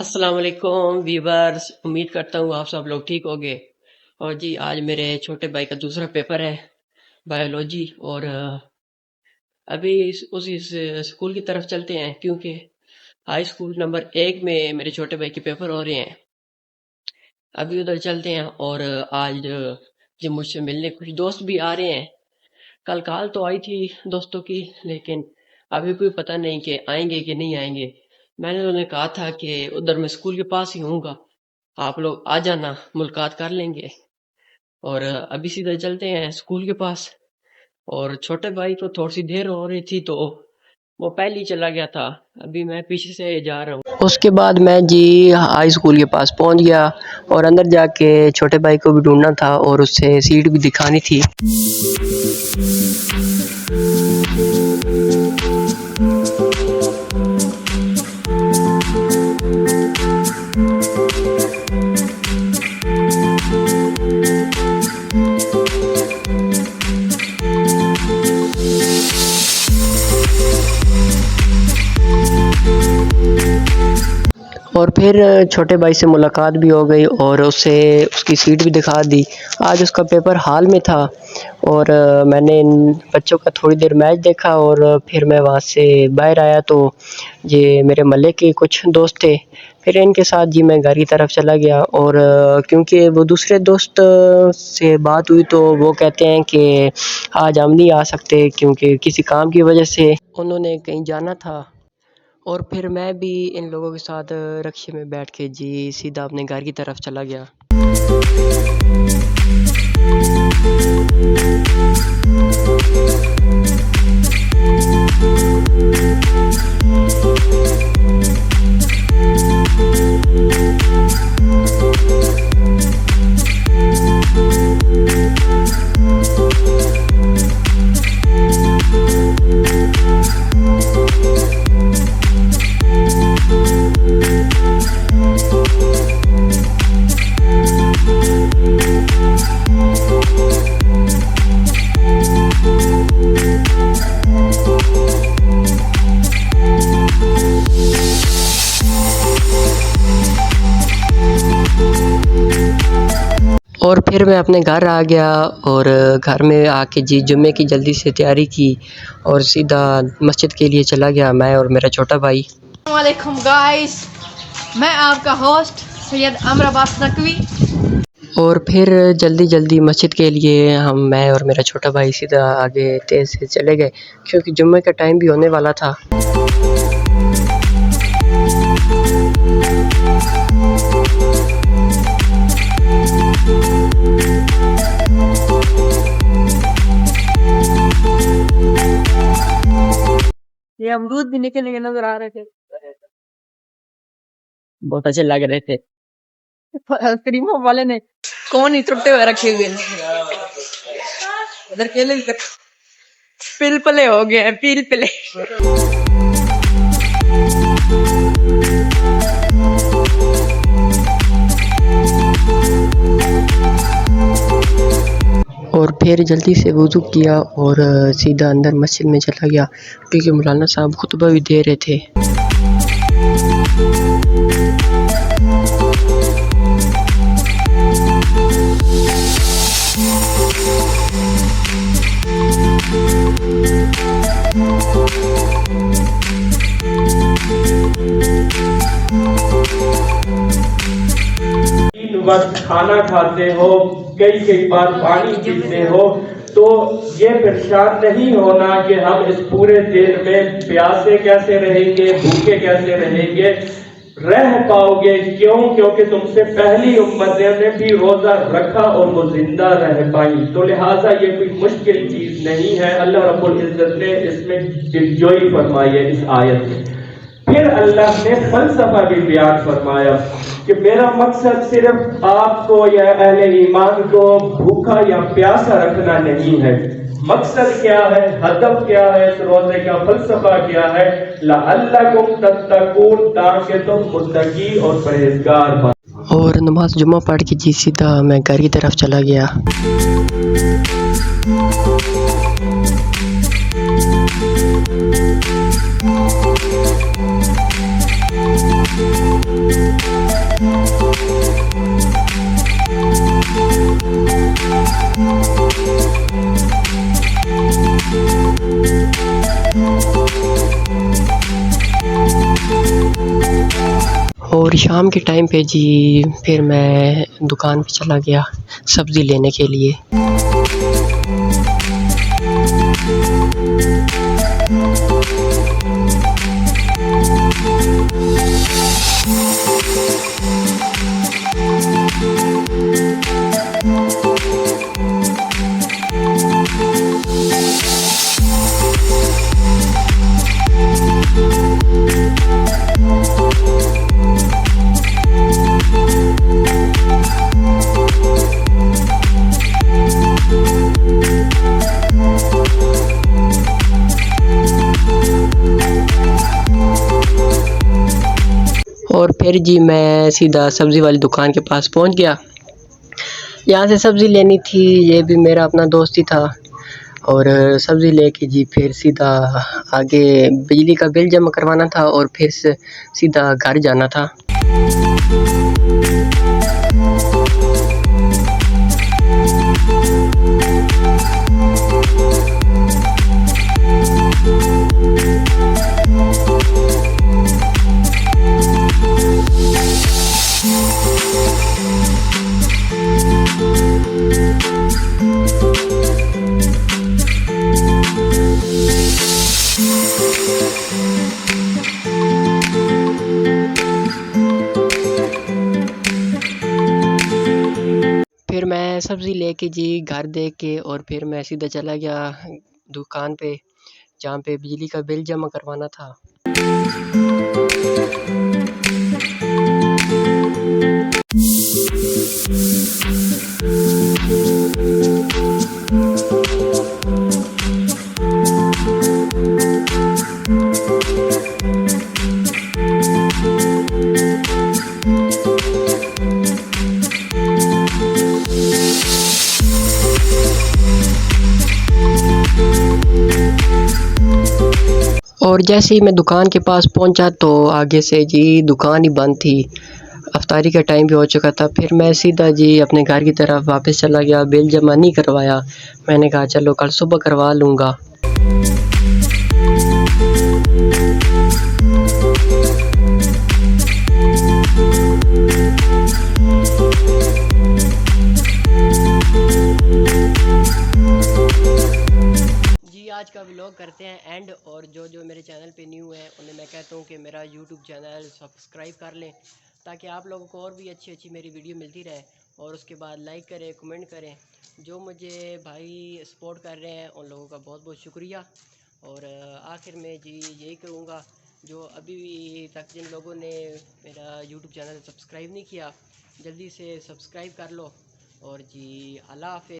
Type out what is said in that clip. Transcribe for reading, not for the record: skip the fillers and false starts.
अस्सलाम वालेकुम व्यूअर्स, उम्मीद करता हूँ आप सब लोग ठीक होंगे। और जी आज मेरे छोटे भाई का दूसरा पेपर है बायोलॉजी। और अभी उसी स्कूल की तरफ चलते हैं क्योंकि हाई स्कूल नंबर 1 में मेरे छोटे भाई के पेपर हो रहे हैं। अभी उधर चलते हैं। और आज जी मुझसे मिलने कुछ दोस्त भी आ रहे हैं। कल कॉल तो आई थी दोस्तों की, लेकिन अभी कोई पता नहीं कि आएंगे कि नहीं आएंगे। मैंने उन्हें कहा था कि उधर मैं स्कूल के पास ही हूँगा, आप लोग आ जाना, मुलाकात कर लेंगे। और अभी सीधा चलते हैं स्कूल के पास। और छोटे भाई को थोड़ी सी देर हो रही थी तो वो पहले ही चला गया था, अभी मैं पीछे से जा रहा हूँ। उसके बाद मैं जी हाई स्कूल के पास पहुंच गया और अंदर जाके छोटे भाई को भी ढूंढना था और उससे सीट भी दिखानी थी। और फिर छोटे भाई से मुलाकात भी हो गई और उससे उसकी सीट भी दिखा दी। आज उसका पेपर हॉल में था और मैंने इन बच्चों का थोड़ी देर मैच देखा और फिर मैं वहाँ से बाहर आया तो ये मेरे मोहल्ले के कुछ दोस्त थे। फिर इनके साथ जी मैं घर की तरफ चला गया और क्योंकि वो दूसरे दोस्त से बात हुई तो वो कहते हैं कि आज हम नहीं आ सकते क्योंकि किसी काम की वजह से उन्होंने कहीं जाना था। और फिर मैं भी इन लोगों के साथ रिक्शे में बैठ के जी सीधा अपने घर की तरफ चला गया। और फिर मैं अपने घर आ गया और घर में आके जी जुम्मे की जल्दी से तैयारी की और सीधा मस्जिद के लिए चला गया, मैं और मेरा छोटा भाई। वालेकुम गाइस, मैं आपका होस्ट सैयद अमर अब्बास नकवी। और फिर जल्दी मस्जिद के लिए मैं और मेरा छोटा भाई सीधा आगे तेज़ से चले गए क्योंकि जुम्मे का टाइम भी होने वाला था। ये अमरूद भी निकलने के नजर आ रहे थे, बहुत अच्छे लग रहे थे। करीमों वाले ने कौन ही टुटे हुए रखे हुए उधर केले भी पिलपले हो गए हैं, पिलपले। और फिर जल्दी से वुज़ू किया और सीधा अंदर मस्जिद में चला गया क्योंकि मौलाना साहब खुतबा भी दे रहे थे। वक्त खाना खाते हो, कई बार पानी पीते हो, तो ये परेशान नहीं होना कि हम इस पूरे दिन में प्यासे कैसे रहेंगे, भूखे कैसे रहेंगे। रह पाओगे क्यों? क्योंकि तुमसे पहली उम्मतों ने भी रोजा रखा और वो जिंदा रह पाई, तो लिहाजा ये कोई मुश्किल चीज नहीं है। अल्लाह रब्बुल इज्जत ने इसमें दिलजोई फरमाई है इस आयत में। फिर अल्लाह ने फलसफा भी बयान फरमाया कि मेरा मकसद सिर्फ आपको या अहले ईमान को भूखा या प्यासा रखना नहीं है। मकसद क्या है, हदफ क्या है, इस रोजे का फलसफा क्या है? लअल्लकुम तत्तकून, ताकि तुम मुत्तकी और परहेजगार बनो। और नमाज जुम्मा पढ़ के जी सीधा मैं घर की तरफ चला गया। और शाम के टाइम पे जी फिर मैं दुकान पे चला गया सब्ज़ी लेने के लिए। और फिर जी मैं सीधा सब्ज़ी वाली दुकान के पास पहुंच गया। यहाँ से सब्ज़ी लेनी थी, ये भी मेरा अपना दोस्त ही था। और सब्ज़ी लेके जी फिर सीधा आगे बिजली का बिल जमा करवाना था और फिर से सीधा घर जाना था। फिर मैं सब्ज़ी लेके जी घर दे के और फिर मैं सीधा चला गया दुकान पे जहाँ पे बिजली का बिल जमा करवाना था। और जैसे ही मैं दुकान के पास पहुंचा तो आगे से जी दुकान ही बंद थी, अफ्तारी का टाइम भी हो चुका था। फिर मैं सीधा जी अपने घर की तरफ वापस चला गया, बिल जमा नहीं करवाया। मैंने कहा चलो कल सुबह करवा लूँगा। आज का व्लॉग करते हैं एंड। और जो मेरे चैनल पे न्यू है उन्हें मैं कहता हूँ कि मेरा यूट्यूब चैनल सब्सक्राइब कर लें ताकि आप लोगों को और भी अच्छी मेरी वीडियो मिलती रहे। और उसके बाद लाइक करें, कमेंट करें। जो मुझे भाई सपोर्ट कर रहे हैं उन लोगों का बहुत बहुत शुक्रिया। और आखिर में जी यही कहूँगा, जो अभी तक जिन लोगों ने मेरा यूट्यूब चैनल सब्सक्राइब नहीं किया जल्दी से सब्सक्राइब कर लो। और जी अल्लाह हाफ़िज़।